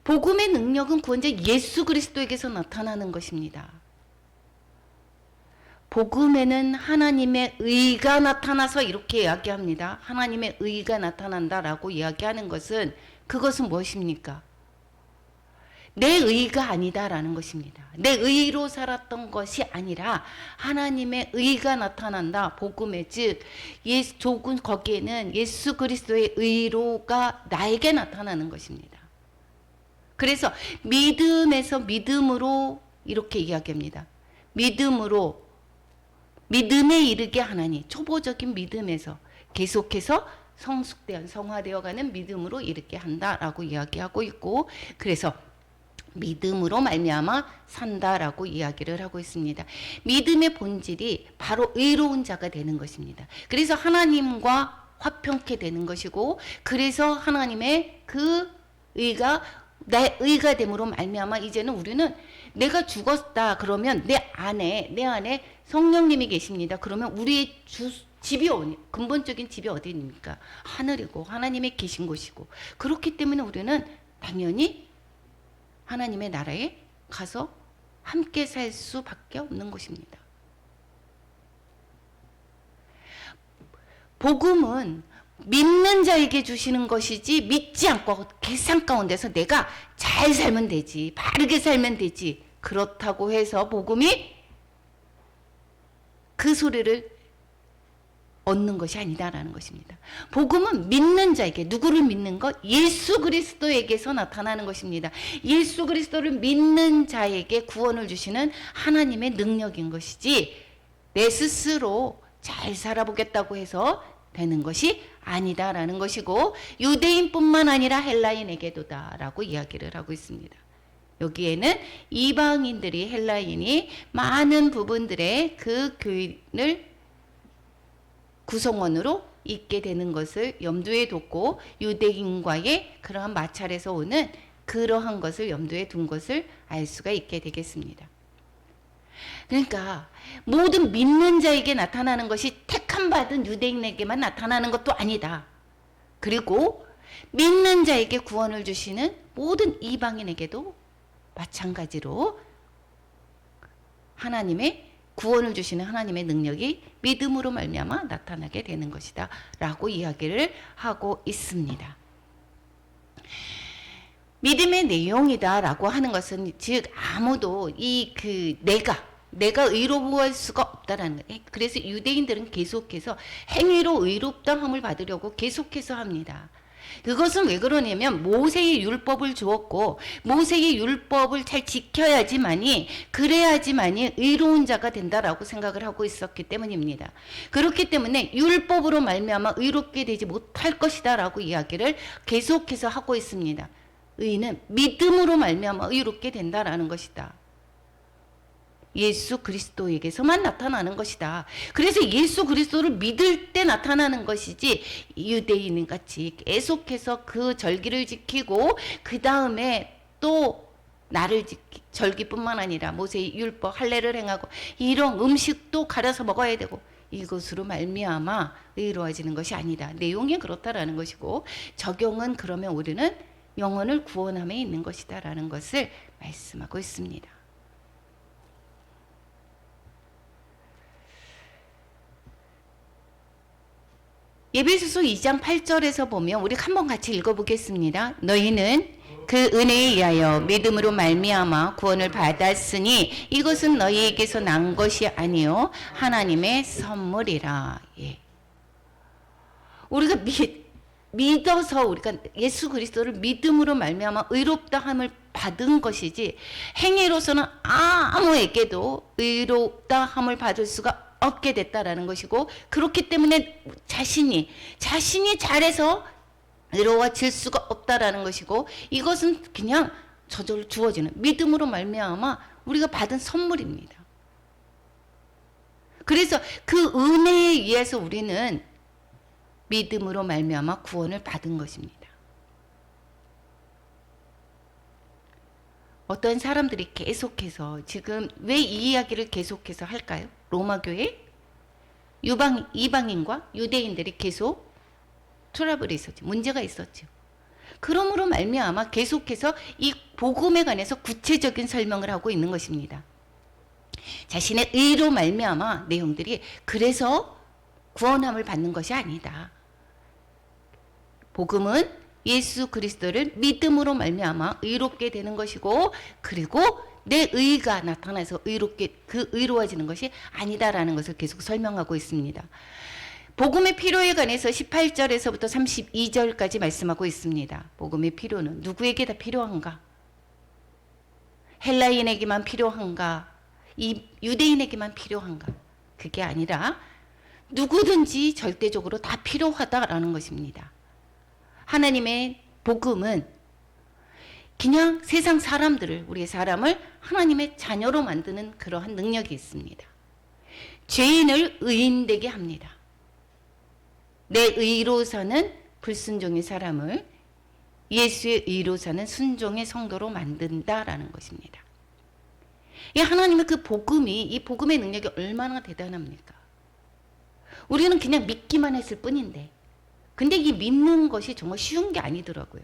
복음의 능력은 구원자 예수 그리스도에게서 나타나는 것입니다. 복음에는 하나님의 의가 나타나서 이렇게 이야기합니다. 하나님의 의가 나타난다라고 이야기하는 것은, 그것은 무엇입니까? 내 의가 아니다라는 것입니다. 내 의로 살았던 것이 아니라 하나님의 의가 나타난다. 복음의 즉 조금 거기에는 예수 그리스도의 의로가 나에게 나타나는 것입니다. 그래서 믿음에서 믿음으로 이렇게 이야기합니다. 믿음에 이르게 하나니, 초보적인 믿음에서 계속해서 성화되어가는 믿음으로 이르게 한다라고 이야기하고 있고, 그래서 믿음으로 말미암아 산다라고 이야기를 하고 있습니다. 믿음의 본질이 바로 의로운 자가 되는 것입니다. 그래서 하나님과 화평케 되는 것이고, 그래서 하나님의 그 의가 내 의가 됨으로 말미암아 이제는 우리는, 내가 죽었다 그러면 내 안에 성령님이 계십니다. 그러면 우리의 근본적인 집이 어디입니까? 하늘이고 하나님의 계신 곳이고, 그렇기 때문에 우리는 당연히 하나님의 나라에 가서 함께 살 수밖에 없는 것입니다. 복음은 믿는 자에게 주시는 것이지 믿지 않고 계산 가운데서 내가 잘 살면 되지, 바르게 살면 되지, 그렇다고 해서 복음이 그 소리를 얻는 것이 아니다라는 것입니다. 복음은 믿는 자에게, 누구를 믿는 것? 예수 그리스도에게서 나타나는 것입니다. 예수 그리스도를 믿는 자에게 구원을 주시는 하나님의 능력인 것이지 내 스스로 잘 살아보겠다고 해서 되는 것이 아니다라는 것이고, 유대인뿐만 아니라 헬라인에게도다라고 이야기를 하고 있습니다. 여기에는 이방인들이, 헬라인이 많은 부분들의 그 교인을 구성원으로 있게 되는 것을 염두에 뒀고, 유대인과의 그러한 마찰에서 오는 그러한 것을 염두에 둔 것을 알 수가 있게 되겠습니다. 그러니까 모든 믿는 자에게 나타나는 것이 택함 받은 유대인에게만 나타나는 것도 아니다. 그리고 믿는 자에게 구원을 주시는 모든 이방인에게도 마찬가지로 하나님의 구원을 주시는 하나님의 능력이 믿음으로 말미암아 나타나게 되는 것이다 라고 이야기를 하고 있습니다. 믿음의 내용이다 라고 하는 것은, 즉 아무도 내가 의로울 수가 없다라는 거예요. 그래서 유대인들은 계속해서 행위로 의롭다함을 받으려고 계속해서 합니다. 그것은 왜 그러냐면 모세의 율법을 주었고 모세의 율법을 잘 지켜야지만이, 그래야지만이 의로운 자가 된다라고 생각을 하고 있었기 때문입니다. 그렇기 때문에 율법으로 말미암아 의롭게 되지 못할 것이다라고 이야기를 계속해서 하고 있습니다. 의는 믿음으로 말미암아 의롭게 된다라는 것이다. 예수 그리스도에게서만 나타나는 것이다. 그래서 예수 그리스도를 믿을 때 나타나는 것이지, 유대인 같이 계속해서 그 절기를 지키고 그 다음에 또 나를 절기뿐만 아니라 모세의 율법 할례를 행하고 이런 음식도 가려서 먹어야 되고, 이것으로 말미암아 의로워지는 것이 아니다. 내용이 그렇다라는 것이고, 적용은 그러면 우리는 영혼을 구원함에 있는 것이다 라는 것을 말씀하고 있습니다. 에베소서 2장 8절에서 보면 우리 한번 같이 읽어보겠습니다. 너희는 그 은혜에 의하여 믿음으로 말미암아 구원을 받았으니 이것은 너희에게서 난 것이 아니요 하나님의 선물이라. 예. 우리가 믿어서, 우리가 예수 그리스도를 믿음으로 말미암아 의롭다함을 받은 것이지, 행위로서는 아무에게도 의롭다함을 받을 수가 얻게 됐다라는 것이고, 그렇기 때문에 자신이 잘해서 의로워질 수가 없다라는 것이고, 이것은 그냥 저절로 주어지는 믿음으로 말미암아 우리가 받은 선물입니다. 그래서 그 은혜에 의해서 우리는 믿음으로 말미암아 구원을 받은 것입니다. 어떤 사람들이 계속해서, 지금 왜 이 이야기를 계속해서 할까요? 로마 교회 이방인과 유대인들이 계속 트러블이 있었죠. 문제가 있었죠. 그러므로 말미암아 계속해서 이 복음에 관해서 구체적인 설명을 하고 있는 것입니다. 자신의 의로 말미암아 내용들이, 그래서 구원함을 받는 것이 아니다. 복음은 예수 그리스도를 믿음으로 말미암아 의롭게 되는 것이고, 그리고 내 의가 나타나서 의로워지는 것이 아니다라는 것을 계속 설명하고 있습니다. 복음의 필요에 관해서 18절에서부터 32절까지 말씀하고 있습니다. 복음의 필요는 누구에게 다 필요한가? 헬라인에게만 필요한가? 이 유대인에게만 필요한가? 그게 아니라 누구든지 절대적으로 다 필요하다라는 것입니다. 하나님의 복음은 그냥 세상 사람들을, 우리의 사람을 하나님의 자녀로 만드는 그러한 능력이 있습니다. 죄인을 의인되게 합니다. 내 의로 사는 불순종의 사람을 예수의 의로 사는 순종의 성도로 만든다라는 것입니다. 이 하나님의 그 복음이, 이 복음의 능력이 얼마나 대단합니까? 우리는 그냥 믿기만 했을 뿐인데, 근데 이 믿는 것이 정말 쉬운 게 아니더라고요.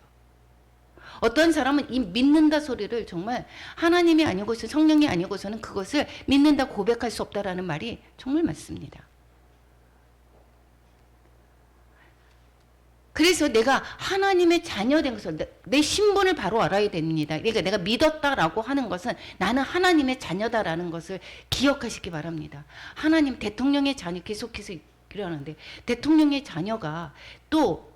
어떤 사람은 이 믿는다 소리를 정말 하나님이 아니고서 성령이 아니고서는 그것을 믿는다 고백할 수 없다라는 말이 정말 많습니다. 그래서 내가 하나님의 자녀된 것을 내 신분을 바로 알아야 됩니다. 그러니까 내가 믿었다라고 하는 것은 나는 하나님의 자녀다라는 것을 기억하시기 바랍니다. 하나님 대통령의 자녀 계속해서 일어나는데 대통령의 자녀가 또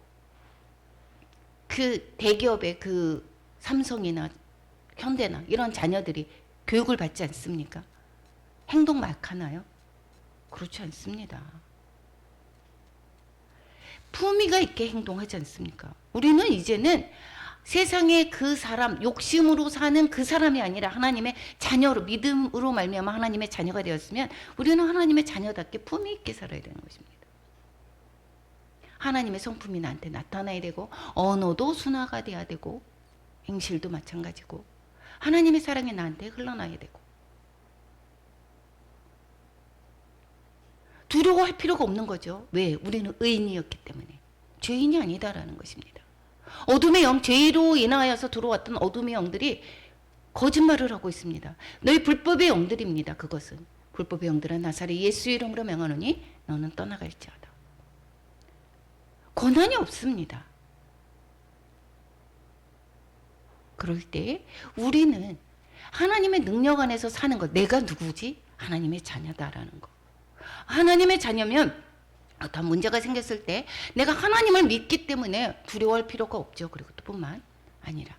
그 대기업의 그 삼성이나 현대나 이런 자녀들이 교육을 받지 않습니까? 행동 막 하나요? 그렇지 않습니다. 품위가 있게 행동하지 않습니까? 우리는 이제는 세상에 그 사람, 욕심으로 사는 그 사람이 아니라 하나님의 자녀로, 믿음으로 말미암아 하나님의 자녀가 되었으면 우리는 하나님의 자녀답게 품위 있게 살아야 되는 것입니다. 하나님의 성품이 나한테 나타나야 되고, 언어도 순화가 돼야 되고, 행실도 마찬가지고, 하나님의 사랑이 나한테 흘러나야 되고, 두려워할 필요가 없는 거죠. 왜? 우리는 의인이었기 때문에. 죄인이 아니다라는 것입니다. 어둠의 영, 죄로 인하여서 들어왔던 어둠의 영들이 거짓말을 하고 있습니다. 너희 불법의 영들입니다. 그것은. 불법의 영들은 나사렛 예수 이름으로 명하노니 너는 떠나갈지어다. 권한이 없습니다. 그럴 때 우리는 하나님의 능력 안에서 사는 것, 내가 누구지? 하나님의 자녀다라는 것. 하나님의 자녀면 어떤 문제가 생겼을 때 내가 하나님을 믿기 때문에 두려워할 필요가 없죠. 그리고 또 뿐만 아니라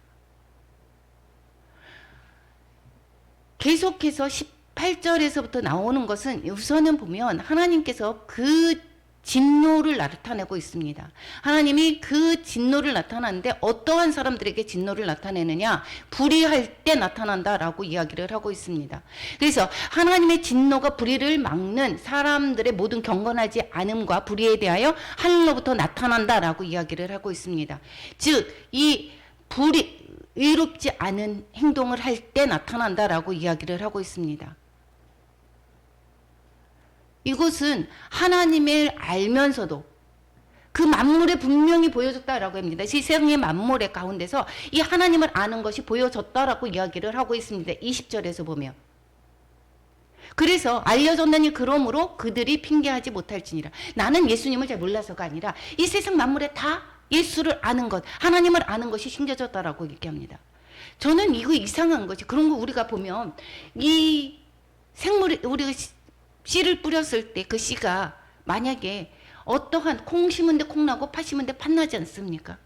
계속해서 18절에서부터 나오는 것은 우선은 보면 하나님께서 그 진노를 나타내고 있습니다. 하나님이 그 진노를 나타나는데 어떠한 사람들에게 진노를 나타내느냐? 불의할 때 나타난다라고 이야기를 하고 있습니다. 그래서 하나님의 진노가 불의를 막는 사람들의 모든 경건하지 않음과 불의에 대하여 하늘로부터 나타난다라고 이야기를 하고 있습니다. 즉, 이 의롭지 않은 행동을 할 때 나타난다라고 이야기를 하고 있습니다. 이것은 하나님을 알면서도 그 만물에 분명히 보여졌다라고 합니다. 세상의 만물의 가운데서 이 하나님을 아는 것이 보여졌다라고 이야기를 하고 있습니다. 20절에서 보면. 그래서 알려졌느니 그러므로 그들이 핑계하지 못할지니라. 나는 예수님을 잘 몰라서가 아니라 이 세상 만물에 다 예수를 아는 것, 하나님을 아는 것이 심겨졌다라고 얘기합니다. 저는 이거 이상한 거지. 그런 거 우리가 보면 이 생물이 우리가 씨를 뿌렸을 때 그 씨가 만약에 어떠한 콩 심은데 콩 나고 팥 심은데 팥 나지 않습니까?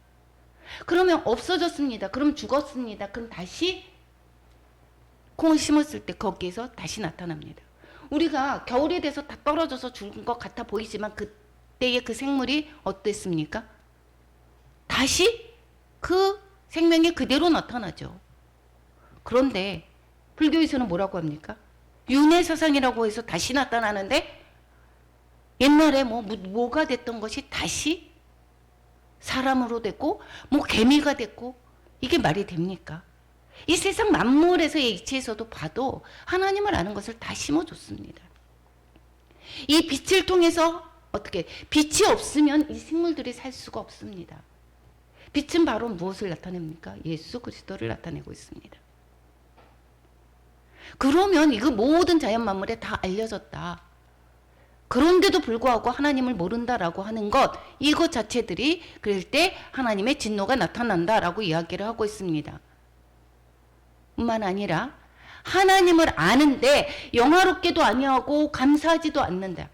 그러면 없어졌습니다. 그럼 죽었습니다. 그럼 다시 콩을 심었을 때 거기에서 다시 나타납니다. 우리가 겨울이 돼서 다 떨어져서 죽은 것 같아 보이지만 그때의 그 생물이 어땠습니까? 다시 그 생명이 그대로 나타나죠. 그런데 불교에서는 뭐라고 합니까? 윤회사상이라고 해서 다시 나타나는데 옛날에 뭐가 됐던 것이 다시 사람으로 됐고 개미가 됐고 이게 말이 됩니까? 이 세상 만물에서의 이치에서도 봐도 하나님을 아는 것을 다 심어줬습니다. 이 빛을 통해서 어떻게 빛이 없으면 이 생물들이 살 수가 없습니다. 빛은 바로 무엇을 나타냅니까? 예수 그리스도를 나타내고 있습니다. 그러면 이거 모든 자연 만물에 다 알려졌다. 그런데도 불구하고 하나님을 모른다라고 하는 것, 이것 자체들이 그럴 때 하나님의 진노가 나타난다라고 이야기를 하고 있습니다. 뿐만 아니라 하나님을 아는데 영화롭게도 아니하고 감사하지도 않는다.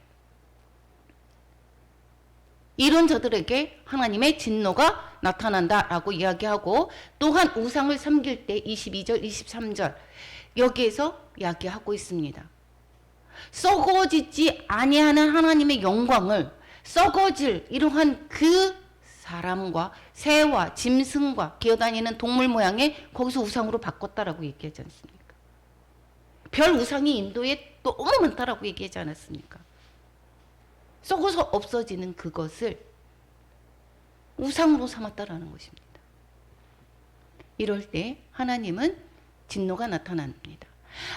이런 저들에게 하나님의 진노가 나타난다라고 이야기하고 또한 우상을 섬길 때 22절, 23절 여기에서 이야기하고 있습니다. 썩어지지 아니하는 하나님의 영광을 썩어질 이러한 그 사람과 새와 짐승과 기어다니는 동물 모양의 거기서 우상으로 바꿨다라고 얘기하지 않습니까? 별 우상이 인도에 너무 많다라고 얘기하지 않았습니까? 썩어서 없어지는 그것을 우상으로 삼았다라는 것입니다. 이럴 때 하나님은 진노가 나타납니다.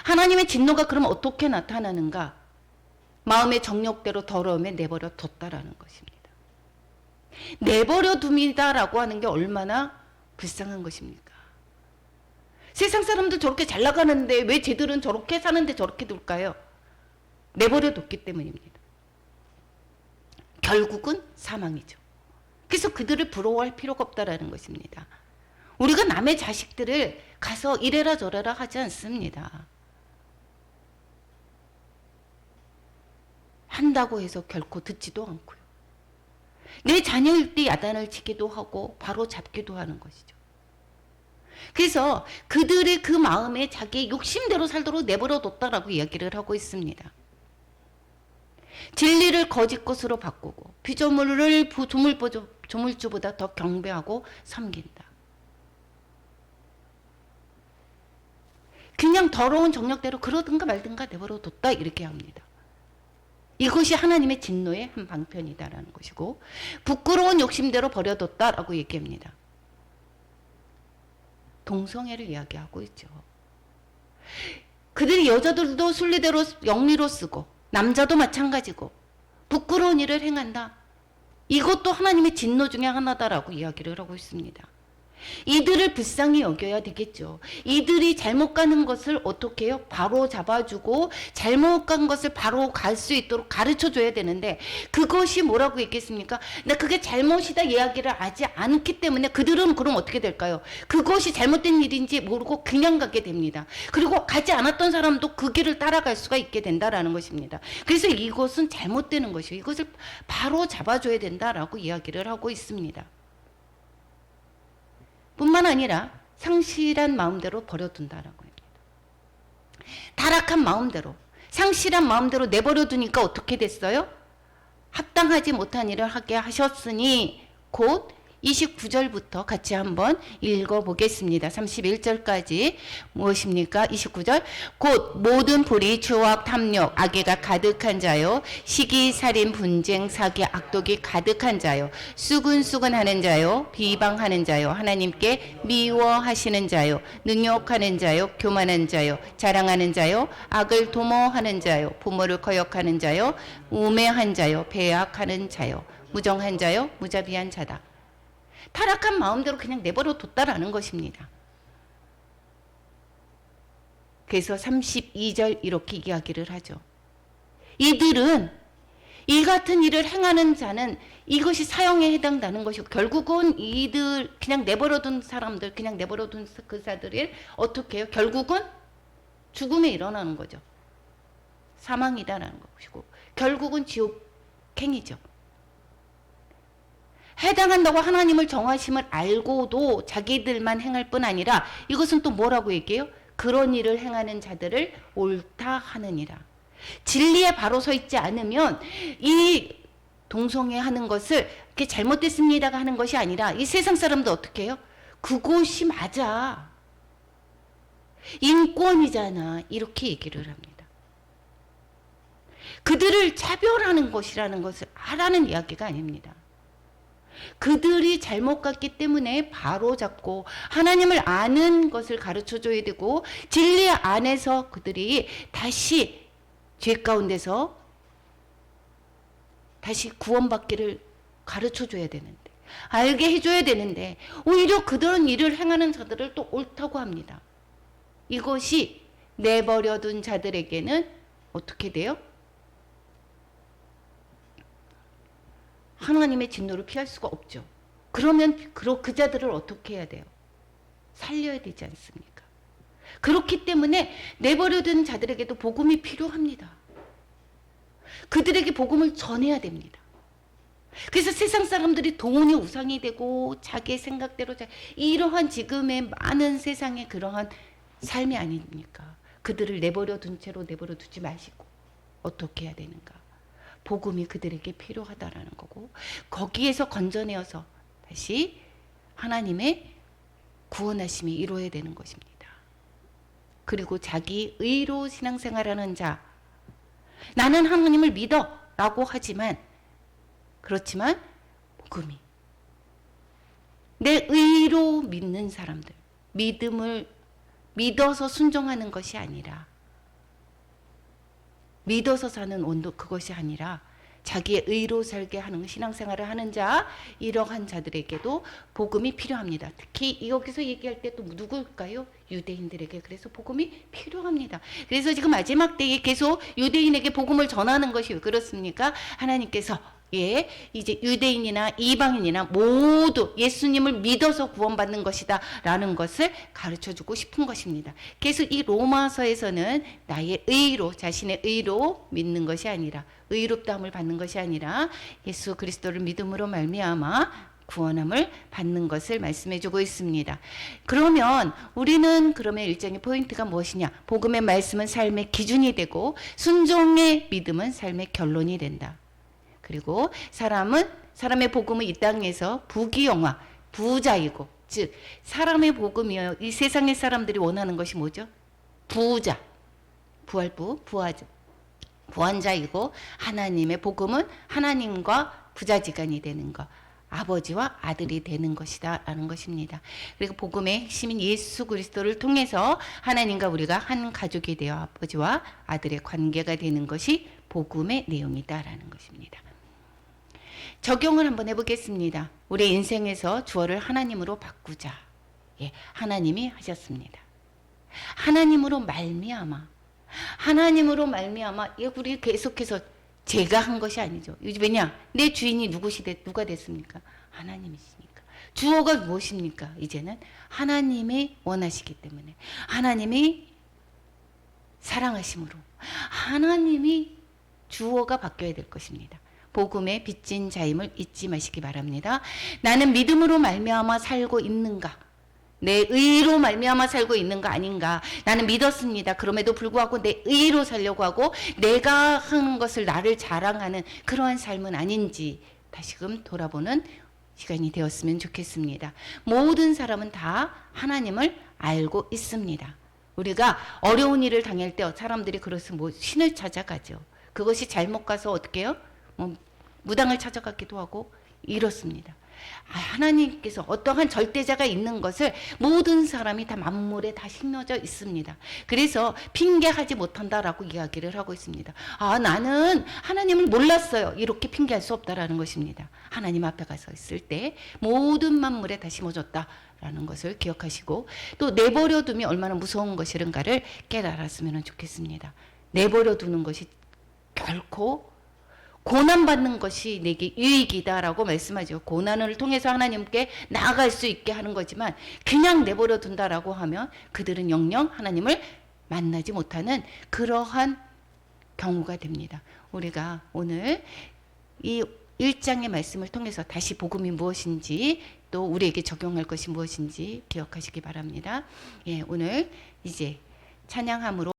하나님의 진노가 그럼 어떻게 나타나는가? 마음의 정욕대로 더러움에 내버려 뒀다라는 것입니다. 내버려 둡니다라고 하는 게 얼마나 불쌍한 것입니까? 세상 사람들 저렇게 잘 나가는데 왜 쟤들은 저렇게 사는데 저렇게 둘까요? 내버려 뒀기 때문입니다. 결국은 사망이죠. 그래서 그들을 부러워할 필요가 없다라는 것입니다. 우리가 남의 자식들을 가서 이래라 저래라 하지 않습니다. 한다고 해서 결코 듣지도 않고요. 내 자녀일 때 야단을 치기도 하고 바로 잡기도 하는 것이죠. 그래서 그들의 그 마음에 자기의 욕심대로 살도록 내버려 뒀다라고 이야기를 하고 있습니다. 진리를 거짓 것으로 바꾸고 피조물을 조물주보다 더 경배하고 섬긴다. 그냥 더러운 정력대로 그러든가 말든가 내버려 뒀다 이렇게 합니다. 이것이 하나님의 진노의 한 방편이다라는 것이고 부끄러운 욕심대로 버려뒀다라고 얘기합니다. 동성애를 이야기하고 있죠. 그들이 여자들도 순리대로 영리로 쓰고 남자도 마찬가지고 부끄러운 일을 행한다. 이것도 하나님의 진노 중에 하나다라고 이야기를 하고 있습니다. 이들을 불쌍히 여겨야 되겠죠. 이들이 잘못 가는 것을 어떻게 해요? 바로 잡아주고 잘못 간 것을 바로 갈 수 있도록 가르쳐줘야 되는데 그것이 뭐라고 얘기했습니까? 근데 그게 잘못이다 이야기를 하지 않기 때문에 그들은 그럼 어떻게 될까요? 그것이 잘못된 일인지 모르고 그냥 가게 됩니다. 그리고 가지 않았던 사람도 그 길을 따라갈 수가 있게 된다라는 것입니다. 그래서 이것은 잘못되는 것이에요. 이것을 바로 잡아줘야 된다라고 이야기를 하고 있습니다. 뿐만 아니라 상실한 마음대로 버려둔다라고 합니다. 타락한 마음대로, 상실한 마음대로 내버려두니까 어떻게 됐어요? 합당하지 못한 일을 하게 하셨으니 곧 29절부터 같이 한번 읽어보겠습니다. 31절까지 무엇입니까? 29절 곧 모든 불의, 추악, 탐욕, 악의가 가득한 자요 시기, 살인, 분쟁, 사기, 악독이 가득한 자요 수근수근하는 자요 비방하는 자요 하나님께 미워하시는 자요 능욕하는 자요 교만한 자요 자랑하는 자요 악을 도모하는 자요 부모를 거역하는 자요 우매한 자요 배악하는 자요 무정한 자요 무자비한 자다. 타락한 마음대로 그냥 내버려 뒀다라는 것입니다. 그래서 32절 이렇게 이야기를 하죠. 이들은 이 같은 일을 행하는 자는 이것이 사형에 해당되는 것이고 결국은 이들 그냥 내버려둔 사람들 그냥 내버려둔 그 자들을 어떻게 해요? 결국은 죽음에 일어나는 거죠. 사망이다라는 것이고 결국은 지옥행이죠. 해당한다고 하나님을 정하심을 알고도 자기들만 행할 뿐 아니라 이것은 또 뭐라고 얘기해요? 그런 일을 행하는 자들을 옳다 하느니라. 진리에 바로 서 있지 않으면 이 동성애 하는 것을 이렇게 잘못됐습니다가 하는 것이 아니라 이 세상 사람도 어떻게 해요? 그것이 맞아. 인권이잖아. 이렇게 얘기를 합니다. 그들을 차별하는 것이라는 것을 하라는 이야기가 아닙니다. 그들이 잘못 갔기 때문에 바로 잡고 하나님을 아는 것을 가르쳐줘야 되고 진리 안에서 그들이 다시 죄 가운데서 다시 구원받기를 가르쳐줘야 되는데 알게 해줘야 되는데 오히려 그들은 일을 행하는 자들을 또 옳다고 합니다. 이것이 내버려둔 자들에게는 어떻게 돼요? 하나님의 진노를 피할 수가 없죠. 그러면 그 자들을 어떻게 해야 돼요? 살려야 되지 않습니까? 그렇기 때문에 내버려둔 자들에게도 복음이 필요합니다. 그들에게 복음을 전해야 됩니다. 그래서 세상 사람들이 돈이 우상이 되고 자기의 생각대로 이러한 지금의 많은 세상의 그러한 삶이 아닙니까? 그들을 내버려둔 채로 내버려두지 마시고 어떻게 해야 되는가? 복음이 그들에게 필요하다라는 거고 거기에서 건져내어서 다시 하나님의 구원하심이 이루어야 되는 것입니다. 그리고 자기 의로 신앙생활하는 자 나는 하나님을 믿어 라고 하지만 그렇지만 복음이 내 의로 믿는 사람들 믿음을 믿어서 순종하는 것이 아니라 믿어서 사는 원도 그것이 아니라 자기의 의로 살게 하는 신앙생활을 하는 자 이러한 자들에게도 복음이 필요합니다. 특히 여기서 얘기할 때 또 누굴까요? 유대인들에게 그래서 복음이 필요합니다. 그래서 지금 마지막 때에 계속 유대인에게 복음을 전하는 것이 왜 그렇습니까? 하나님께서 예, 이제 유대인이나 이방인이나 모두 예수님을 믿어서 구원받는 것이다 라는 것을 가르쳐주고 싶은 것입니다. 그래서 이 로마서에서는 나의 의로, 자신의 의로 믿는 것이 아니라, 의롭다함을 받는 것이 아니라 예수 그리스도를 믿음으로 말미암아 구원함을 받는 것을 말씀해주고 있습니다. 그러면 우리는 그러면 일정의 포인트가 무엇이냐? 복음의 말씀은 삶의 기준이 되고 순종의 믿음은 삶의 결론이 된다. 그리고 사람의 복음은 이 땅에서 부귀영화, 부자이고, 즉 사람의 복음이요, 이 세상의 사람들이 원하는 것이 뭐죠? 부자, 부활부, 부한자이고, 하나님의 복음은 하나님과 부자지간이 되는 것, 아버지와 아들이 되는 것이다 라는 것입니다. 그리고 복음의 핵심인 예수 그리스도를 통해서 하나님과 우리가 한 가족이 되어 아버지와 아들의 관계가 되는 것이 복음의 내용이다 라는 것입니다. 적용을 한번 해보겠습니다. 우리 인생에서 주어를 하나님으로 바꾸자. 예, 하나님이 하셨습니다. 하나님으로 말미암아, 우리 계속해서 제가 한 것이 아니죠. 왜냐? 내 주인이 누가 됐습니까? 하나님이시니까. 주어가 무엇입니까? 이제는 하나님이 원하시기 때문에, 하나님이 사랑하심으로 하나님이 주어가 바뀌어야 될 것입니다. 복음의 빚진 자임을 잊지 마시기 바랍니다. 나는 믿음으로 말미암아 살고 있는가? 내 의로 말미암아 살고 있는가 아닌가? 나는 믿었습니다. 그럼에도 불구하고 내 의로 살려고 하고 내가 하는 것을 나를 자랑하는 그러한 삶은 아닌지 다시금 돌아보는 시간이 되었으면 좋겠습니다. 모든 사람은 다 하나님을 알고 있습니다. 우리가 어려운 일을 당할 때 사람들이 그래서 신을 찾아가죠. 그것이 잘못 가서 어떻게 해요? 무당을 찾아가기도 하고 이렇습니다. 하나님께서 어떠한 절대자가 있는 것을 모든 사람이 다 만물에 다 심어져 있습니다. 그래서 핑계하지 못한다라고 이야기를 하고 있습니다. 나는 하나님을 몰랐어요. 이렇게 핑계할 수 없다라는 것입니다. 하나님 앞에 가서 있을 때 모든 만물에 다 심어졌다라는 것을 기억하시고, 또 내버려 두면 얼마나 무서운 것인가를 깨달았으면 좋겠습니다. 내버려 두는 것이 결코 고난받는 것이 내게 유익이다라고 말씀하죠. 고난을 통해서 하나님께 나아갈 수 있게 하는 거지만 그냥 내버려 둔다라고 하면 그들은 영영 하나님을 만나지 못하는 그러한 경우가 됩니다. 우리가 오늘 이 1장의 말씀을 통해서 다시 복음이 무엇인지, 또 우리에게 적용할 것이 무엇인지 기억하시기 바랍니다. 예, 오늘 이제 찬양함으로